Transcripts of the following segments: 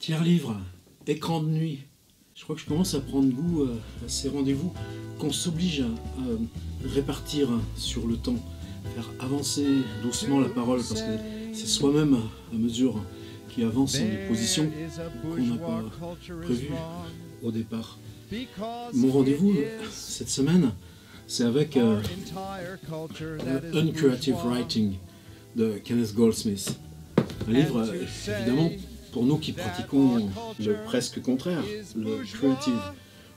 Pierre Livre, Écran de nuit. Je crois que je commence à prendre goût à ces rendez-vous qu'on s'oblige à répartir sur le temps, faire avancer doucement la parole, parce que c'est soi-même, à mesure qui avance en des positions qu'on n'a pas prévues au départ. Mon rendez-vous cette semaine, c'est avec Uncreative Writing de Kenneth Goldsmith. Un livre, évidemment, pour nous qui pratiquons le presque contraire, le creative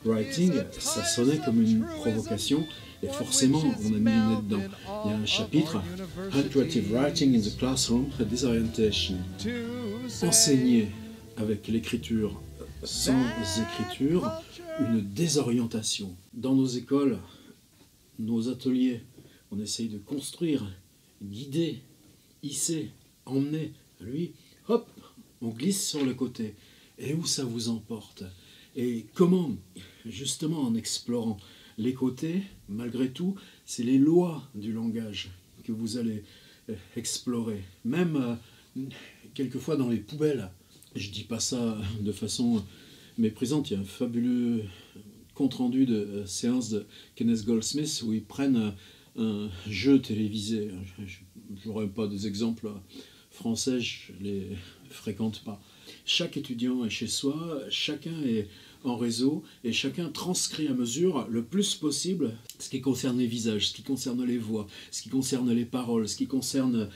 writing, ça sonnait comme une provocation, et forcément, on a mis le nez dedans. Il y a un chapitre, Uncreative Writing in the Classroom, a Disorientation. Enseigner avec l'écriture sans écriture, une désorientation. Dans nos écoles, nos ateliers, on essaye de construire, guider, hisser, emmener. Lui, hop, on glisse sur le côté. Et où ça vous emporte? Et comment, justement en explorant les côtés, malgré tout, c'est les lois du langage que vous allez explorer. Même quelquefois dans les poubelles. Je ne dis pas ça de façon méprisante. Il y a un fabuleux compte-rendu de séance de Kenneth Goldsmith où ils prennent un jeu télévisé. Je n'aurai pas des exemples français, je ne les fréquente pas. Chaque étudiant est chez soi, chacun est en réseau et chacun transcrit à mesure le plus possible ce qui concerne les visages, ce qui concerne les voix, ce qui concerne les paroles, ce qui concerne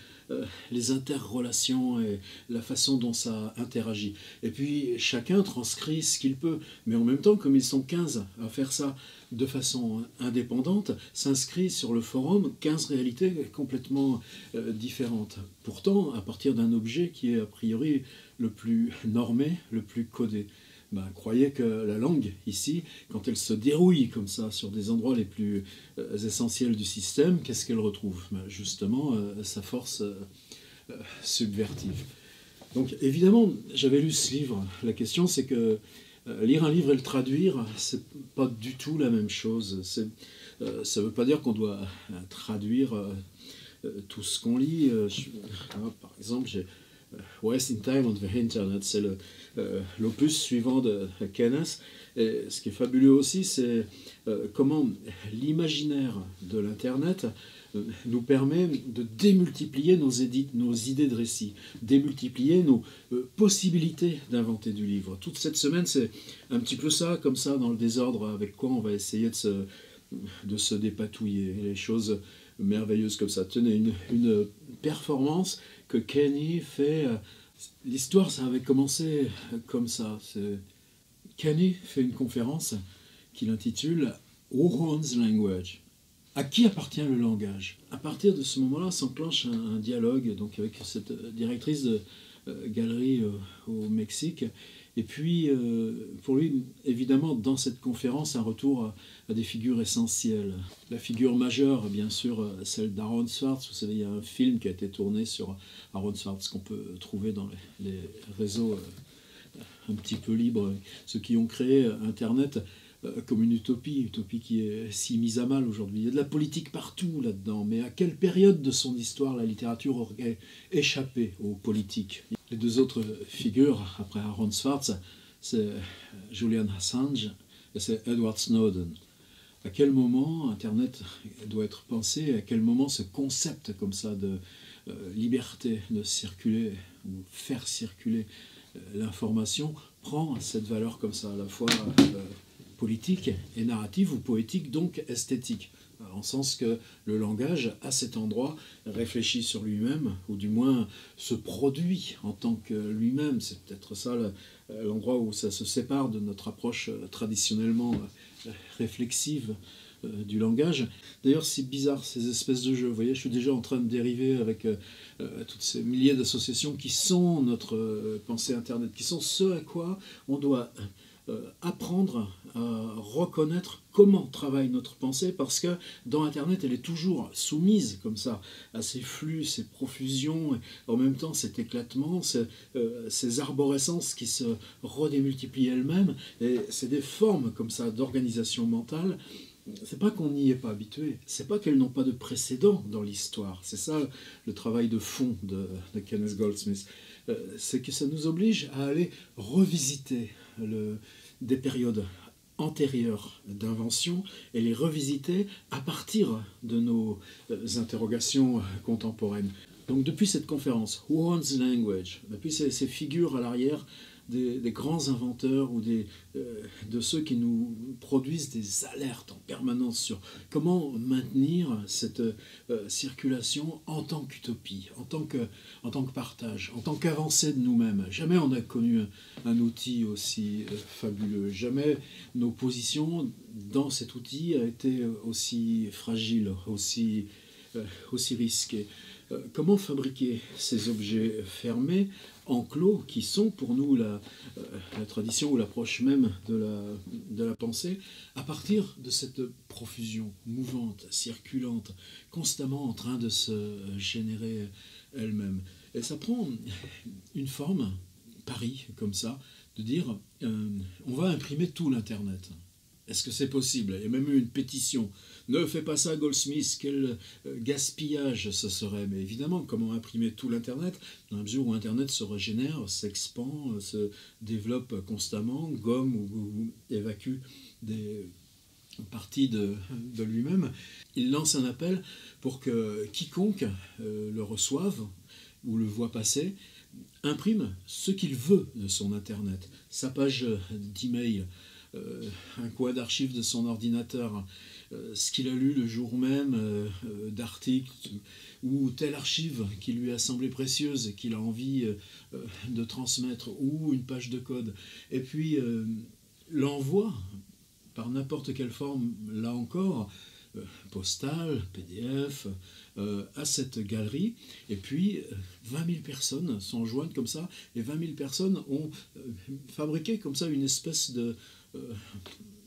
les interrelations et la façon dont ça interagit. Et puis chacun transcrit ce qu'il peut, mais en même temps, comme ils sont 15 à faire ça de façon indépendante, s'inscrit sur le forum 15 réalités complètement différentes. Pourtant, à partir d'un objet qui est a priori le plus normé, le plus codé. Croyez que la langue, ici, quand elle se dérouille comme ça sur des endroits les plus essentiels du système, qu'est-ce qu'elle retrouve? Justement, sa force subvertive. Donc évidemment, j'avais lu ce livre. La question, c'est que lire un livre et le traduire, c'est pas du tout la même chose. Ça veut pas dire qu'on doit traduire tout ce qu'on lit. Par exemple, j'ai Wasting Time on the Internet, c'est l'opus suivant de Kenneth. Et ce qui est fabuleux aussi, c'est comment l'imaginaire de l'Internet nous permet de démultiplier nos idées de récit, démultiplier nos possibilités d'inventer du livre. Toute cette semaine, c'est un petit peu ça, comme ça, dans le désordre, avec quoi on va essayer de se dépatouiller. Les choses merveilleuses comme ça. Tenez, une performance que Kenny fait. L'histoire, ça avait commencé comme ça. Kenny fait une conférence qu'il intitule Who Owns Language? À qui appartient le langage? À partir de ce moment-là, s'enclenche un dialogue donc, avec cette directrice de galerie au Mexique. Et puis, pour lui, évidemment, dans cette conférence, un retour à des figures essentielles. La figure majeure, bien sûr, celle d'Aaron Swartz. Vous savez, il y a un film qui a été tourné sur Aaron Swartz qu'on peut trouver dans les réseaux un petit peu libres. Ceux qui ont créé Internet comme une utopie qui est si mise à mal aujourd'hui. Il y a de la politique partout là-dedans, mais à quelle période de son histoire la littérature aurait échappé aux politiques? Les deux autres figures, après Aaron Swartz, c'est Julian Assange et c'est Edward Snowden. À quel moment Internet doit être pensé? À quel moment ce concept comme ça de liberté de circuler ou faire circuler l'information prend cette valeur comme ça, à la fois politique et narrative, ou poétique, donc esthétique, en sens que le langage, à cet endroit, réfléchit sur lui-même, ou du moins se produit en tant que lui-même. C'est peut-être ça l'endroit où ça se sépare de notre approche traditionnellement réflexive du langage. D'ailleurs, c'est bizarre, ces espèces de jeux. Vous voyez, je suis déjà en train de dériver avec toutes ces milliers d'associations qui sont notre pensée Internet, qui sont ce à quoi on doit apprendre à reconnaître comment travaille notre pensée, parce que dans Internet, elle est toujours soumise comme ça à ces flux, ces profusions, et en même temps cet éclatement, ces arborescences qui se redémultiplient elles-mêmes, et c'est des formes comme ça d'organisation mentale. C'est pas qu'on n'y est pas habitué, c'est pas qu'elles n'ont pas de précédent dans l'histoire. C'est ça le travail de fond de Kenneth Goldsmith. c'est que ça nous oblige à aller revisiter des périodes antérieures d'invention et les revisiter à partir de nos interrogations contemporaines. Donc depuis cette conférence, Who Owns Language, depuis ces figures à l'arrière des grands inventeurs ou de ceux qui nous produisent des alertes en permanence sur comment maintenir cette circulation en tant qu'utopie, en tant que partage, en tant qu'avancée de nous-mêmes. Jamais on n'a connu un outil aussi fabuleux, jamais nos positions dans cet outil a été aussi fragile, aussi risquées. Comment fabriquer ces objets fermés, enclos, qui sont pour nous la tradition ou l'approche même de la pensée, à partir de cette profusion mouvante, circulante, constamment en train de se générer elle-même. Et ça prend une forme, pari, comme ça, de dire on va imprimer tout l'Internet. Est-ce que c'est possible? Il y a même eu une pétition. Ne fais pas ça, Goldsmith, quel gaspillage ce serait. Mais évidemment, comment imprimer tout l'Internet dans la mesure où Internet se régénère, s'expand, se développe constamment, gomme ou évacue des parties de lui-même. Il lance un appel pour que quiconque le reçoive ou le voit passer imprime ce qu'il veut de son Internet, sa page d'email, un coin d'archives de son ordinateur, ce qu'il a lu le jour même d'articles ou telle archive qui lui a semblé précieuse et qu'il a envie de transmettre, ou une page de code, et puis l'envoi par n'importe quelle forme, là encore, postale, PDF, à cette galerie, et puis 20 000 personnes s'en joignent comme ça, et 20 000 personnes ont fabriqué comme ça une espèce de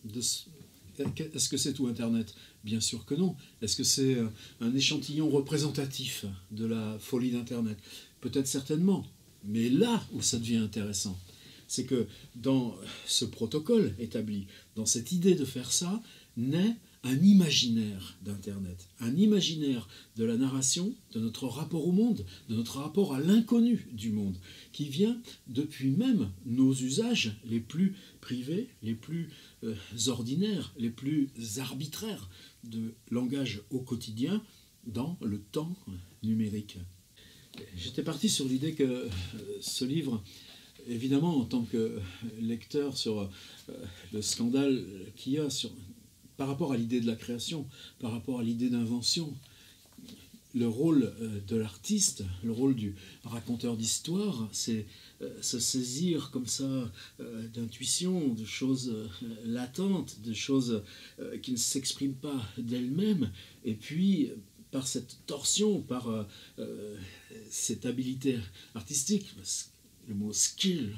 est-ce que c'est tout Internet? Bien sûr que non. Est-ce que c'est un échantillon représentatif de la folie d'Internet? Peut-être certainement. Mais là où ça devient intéressant, c'est que dans ce protocole établi, dans cette idée de faire ça, naît un imaginaire d'Internet, un imaginaire de la narration, de notre rapport au monde, de notre rapport à l'inconnu du monde, qui vient depuis même nos usages les plus privés, les plus ordinaires, les plus arbitraires de langage au quotidien dans le temps numérique. J'étais parti sur l'idée que ce livre, évidemment en tant que lecteur sur le scandale qu'il y a par rapport à l'idée de la création, par rapport à l'idée d'invention, le rôle de l'artiste, le rôle du raconteur d'histoire, c'est se saisir comme ça d'intuitions, de choses latentes, de choses qui ne s'expriment pas d'elles-mêmes, et puis par cette torsion, par cette habileté artistique, le mot skill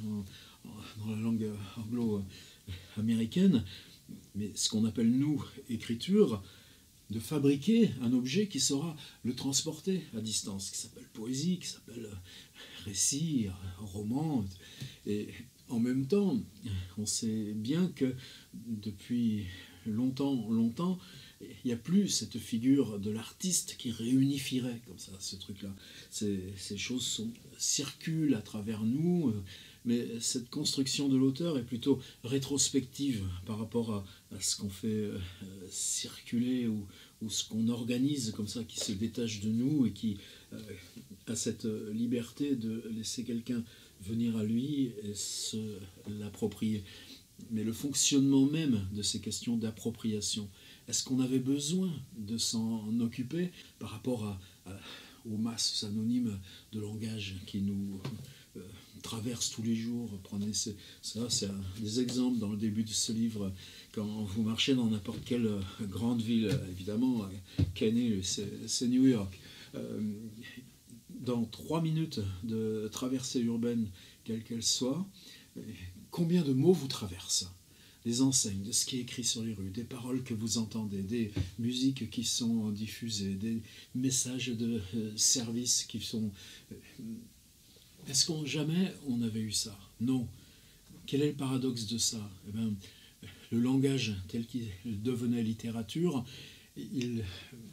dans la langue anglo-américaine, mais ce qu'on appelle, nous, écriture, de fabriquer un objet qui saura le transporter à distance, qui s'appelle poésie, qui s'appelle récit, roman. Et en même temps, on sait bien que depuis longtemps, il n'y a plus cette figure de l'artiste qui réunifierait comme ça ce truc-là. Ces choses circulent à travers nous, mais cette construction de l'auteur est plutôt rétrospective par rapport à ce qu'on fait circuler ou ce qu'on organise comme ça, qui se détache de nous et qui a cette liberté de laisser quelqu'un venir à lui et se l'approprier. Mais le fonctionnement même de ces questions d'appropriation, est-ce qu'on avait besoin de s'en occuper par rapport aux masses anonymes de langage qui nous traversent tous les jours? Prenez ça, c'est des exemples dans le début de ce livre. Quand vous marchez dans n'importe quelle grande ville, évidemment, Kenny, c'est New York. Dans 3 minutes de traversée urbaine, quelle qu'elle soit, combien de mots vous traversent? Des enseignes, de ce qui est écrit sur les rues, des paroles que vous entendez, des musiques qui sont diffusées, des messages de service qui sont... Est-ce qu'on jamais on avait eu ça? Non. Quel est le paradoxe de ça? Eh bien, le langage tel qu'il devenait littérature, il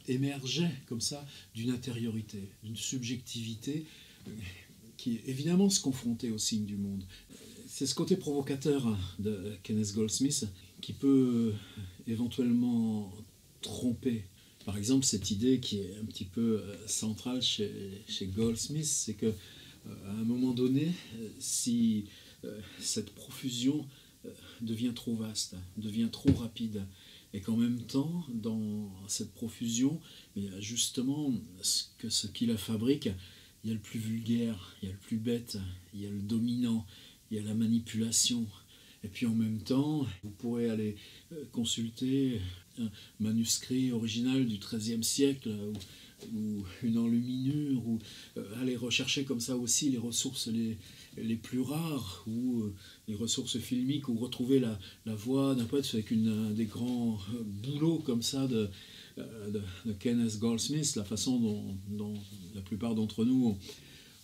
émergeait comme ça d'une intériorité, d'une subjectivité qui évidemment se confrontait aux signes du monde. C'est ce côté provocateur de Kenneth Goldsmith qui peut éventuellement tromper. Par exemple, cette idée qui est un petit peu centrale chez Goldsmith, c'est qu'à un moment donné, si cette profusion devient trop vaste, devient trop rapide, et qu'en même temps, dans cette profusion, il y a justement ce qui la fabrique, il y a le plus vulgaire, il y a le plus bête, il y a le dominant, il y a la manipulation. Et puis en même temps, vous pourrez aller consulter un manuscrit original du XIIIe siècle ou une enluminure, ou aller rechercher comme ça aussi les ressources les plus rares, ou les ressources filmiques, ou retrouver la voix d'un poète avec un des grands boulots comme ça de Kenneth Goldsmith, la façon dont la plupart d'entre nous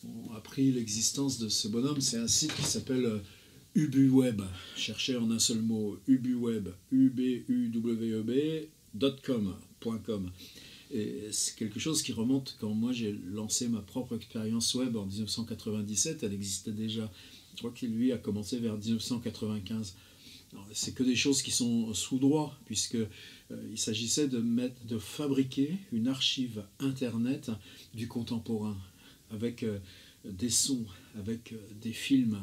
ont appris l'existence de ce bonhomme. C'est un site qui s'appelle UbuWeb, cherchez en un seul mot, UbuWeb, ubuweb.com. Et c'est quelque chose qui remonte quand moi j'ai lancé ma propre expérience web en 1997, elle existait déjà. Je crois qu'il lui a commencé vers 1995. C'est que des choses qui sont sous droit, puisqu'il s'agissait de fabriquer une archive internet du contemporain, avec des sons, avec des films,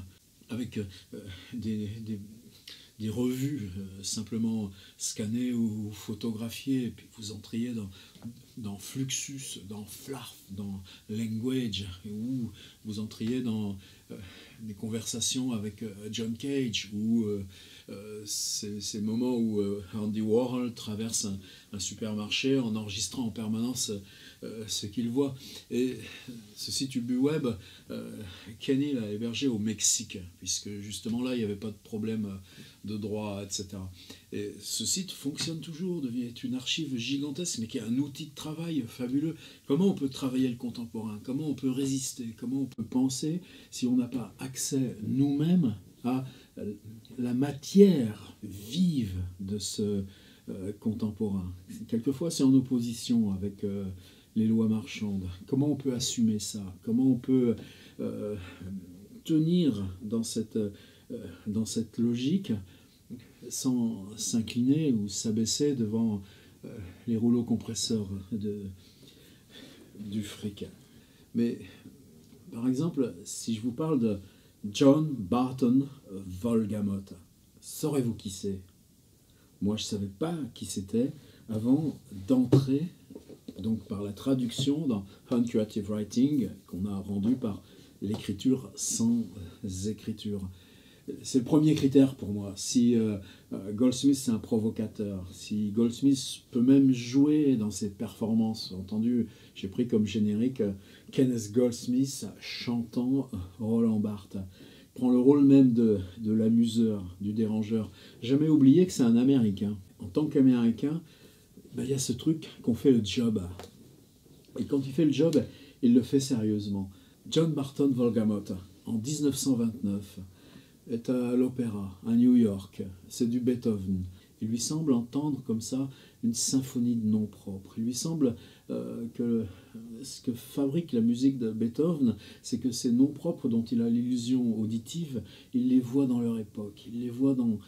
avec des revues simplement scannées ou photographiées, et puis vous entriez dans Fluxus, dans Flarf, dans Language, où vous entriez dans des conversations avec John Cage, ou ces moments où Andy Warhol traverse un supermarché en enregistrant en permanence ce qu'il voit. Et ce site UbuWeb, Kenny l'a hébergé au Mexique, puisque justement là, il n'y avait pas de problème de droit, etc. Et ce site fonctionne toujours, devient une archive gigantesque, mais qui est un outil de travail fabuleux. Comment on peut travailler le contemporain? Comment on peut résister? Comment on peut penser si on n'a pas accès nous-mêmes à la matière vive de ce contemporain? Quelquefois, c'est en opposition avec les lois marchandes. Comment on peut assumer ça? Comment on peut tenir dans cette logique sans s'incliner ou s'abaisser devant les rouleaux compresseurs du fric? Mais par exemple, si je vous parle de John Barton Wolgamott, saurez-vous qui c'est? Moi, je ne savais pas qui c'était avant d'entrer, donc par la traduction dans On Creative Writing, qu'on a rendu par l'écriture sans écriture. C'est le premier critère pour moi. Si Goldsmith c'est un provocateur, si Goldsmith peut même jouer dans ses performances, entendu, j'ai pris comme générique Kenneth Goldsmith chantant Roland Barthes. Il prend le rôle même de l'amuseur, du dérangeur. Jamais oublier que c'est un Américain. En tant qu'Américain, il y a ce truc qu'on fait le job. Et quand il fait le job, il le fait sérieusement. John Barton Wolgamott, en 1929, est à l'opéra, à New York. C'est du Beethoven. Il lui semble entendre comme ça une symphonie de noms propres. Il lui semble que ce que fabrique la musique de Beethoven, c'est que ces noms propres dont il a l'illusion auditive, il les voit dans leur époque, il les voit dans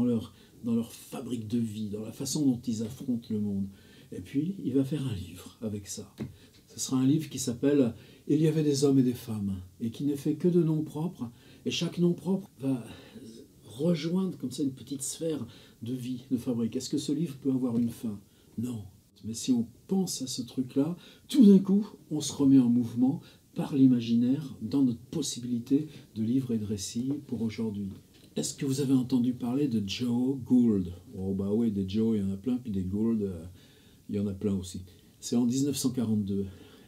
leur fabrique de vie, dans la façon dont ils affrontent le monde. Et puis, il va faire un livre avec ça. Ce sera un livre qui s'appelle « Il y avait des hommes et des femmes » et qui n'est fait que de noms propres. Et chaque nom propre va rejoindre comme ça une petite sphère de vie, de fabrique. Est-ce que ce livre peut avoir une fin? Non. Mais si on pense à ce truc-là, tout d'un coup, on se remet en mouvement par l'imaginaire dans notre possibilité de livre et de récit pour aujourd'hui. Est-ce que vous avez entendu parler de Joe Gould? Oh bah oui, des Joe, il y en a plein, puis des Gould, il y en a plein aussi. C'est en 1942.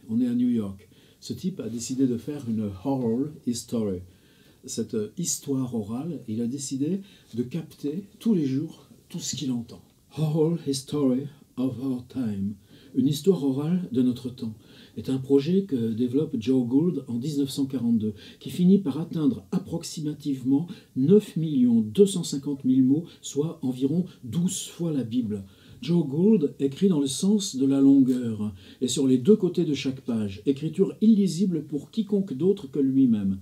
On est à New York. Ce type a décidé de faire une oral history. Cette histoire orale, il a décidé de capter tous les jours tout ce qu'il entend. Oral History of Our Time, une histoire orale de notre temps, est un projet que développe Joe Gould en 1942, qui finit par atteindre approximativement 9 250 000 mots, soit environ 12 fois la Bible. Joe Gould écrit dans le sens de la longueur et sur les deux côtés de chaque page, écriture illisible pour quiconque d'autre que lui-même.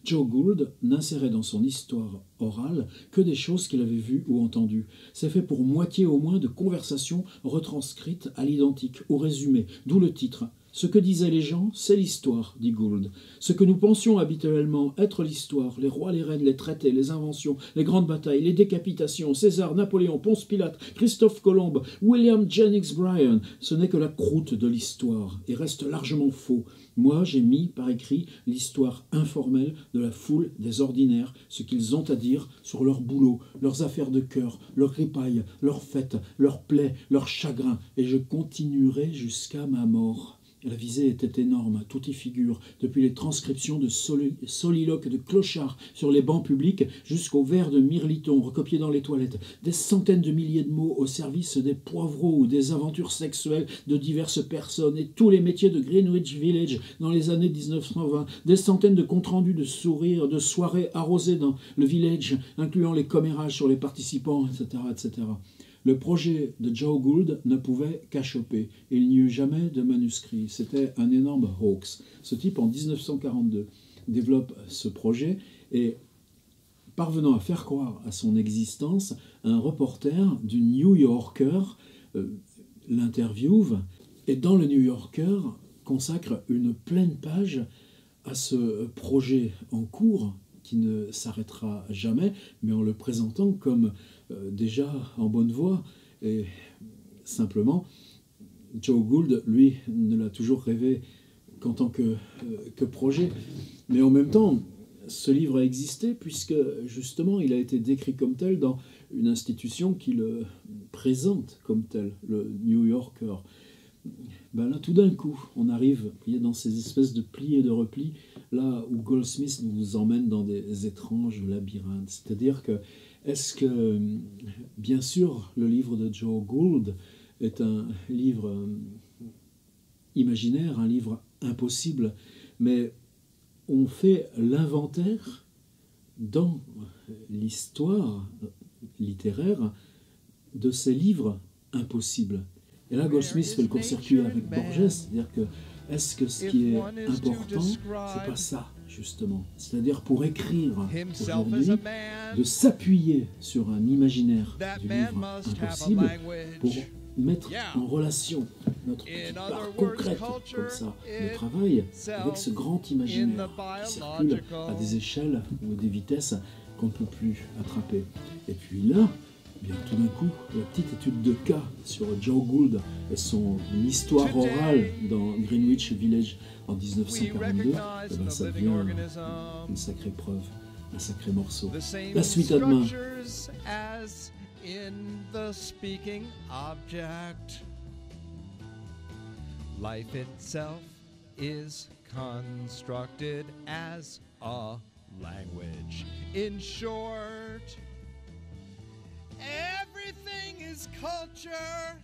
Joe Gould n'insérait dans son histoire orale que des choses qu'il avait vues ou entendues. C'est fait pour moitié au moins de conversations retranscrites à l'identique, au résumé, d'où le titre. Ce que disaient les gens, c'est l'histoire, dit Gould. Ce que nous pensions habituellement être l'histoire, les rois, les reines, les traités, les inventions, les grandes batailles, les décapitations, César, Napoléon, Ponce Pilate, Christophe Colomb, William Jennings Bryan, ce n'est que la croûte de l'histoire et reste largement faux. Moi, j'ai mis par écrit l'histoire informelle de la foule des ordinaires, ce qu'ils ont à dire sur leur boulot, leurs affaires de cœur, leurs ripailles, leurs fêtes, leurs plaies, leurs chagrins, et je continuerai jusqu'à ma mort. La visée était énorme, tout y figure, depuis les transcriptions de soliloques de clochards sur les bancs publics jusqu'aux vers de Mirliton recopiés dans les toilettes, des centaines de milliers de mots au service des poivreaux ou des aventures sexuelles de diverses personnes et tous les métiers de Greenwich Village dans les années 1920, des centaines de comptes rendus de sourires, de soirées arrosées dans le village, incluant les commérages sur les participants, etc., etc. Le projet de Joe Gould ne pouvait qu'achoper. Il n'y eut jamais de manuscrit. C'était un énorme hoax. Ce type, en 1942, développe ce projet et, parvenant à faire croire à son existence, un reporter du New Yorker l'interviewe et, dans le New Yorker, consacre une pleine page à ce projet en cours qui ne s'arrêtera jamais, mais en le présentant comme déjà en bonne voie. Et simplement, Joe Gould, lui, ne l'a toujours rêvé qu'en tant que projet. Mais en même temps, ce livre a existé puisque, justement, il a été décrit comme tel dans une institution qui le présente comme tel, le New Yorker. Ben là, tout d'un coup, on arrive dans ces espèces de plis et de replis, là où Goldsmith nous emmène dans des étranges labyrinthes. C'est-à-dire que, est-ce que, bien sûr, le livre de Joe Gould est un livre imaginaire, un livre impossible, mais on fait l'inventaire dans l'histoire littéraire de ces livres impossibles. Et là, Goldsmith fait le court-circuit avec Borges, c'est-à-dire que est-ce que ce qui est important, c'est pas ça, justement. C'est-à-dire pour écrire aujourd'hui, de s'appuyer sur un imaginaire du livre impossible pour mettre en relation notre petite part concrète, comme ça, de travail, avec ce grand imaginaire qui circule à des échelles ou des vitesses qu'on ne peut plus attraper. Et puis là, bien, tout d'un coup, la petite étude de cas sur Joe Gould et son histoire orale dans Greenwich Village en 1942, ça devient une sacrée preuve, un sacré morceau. La suite à demain. Life itself is constructed as a language. In short, everything is culture.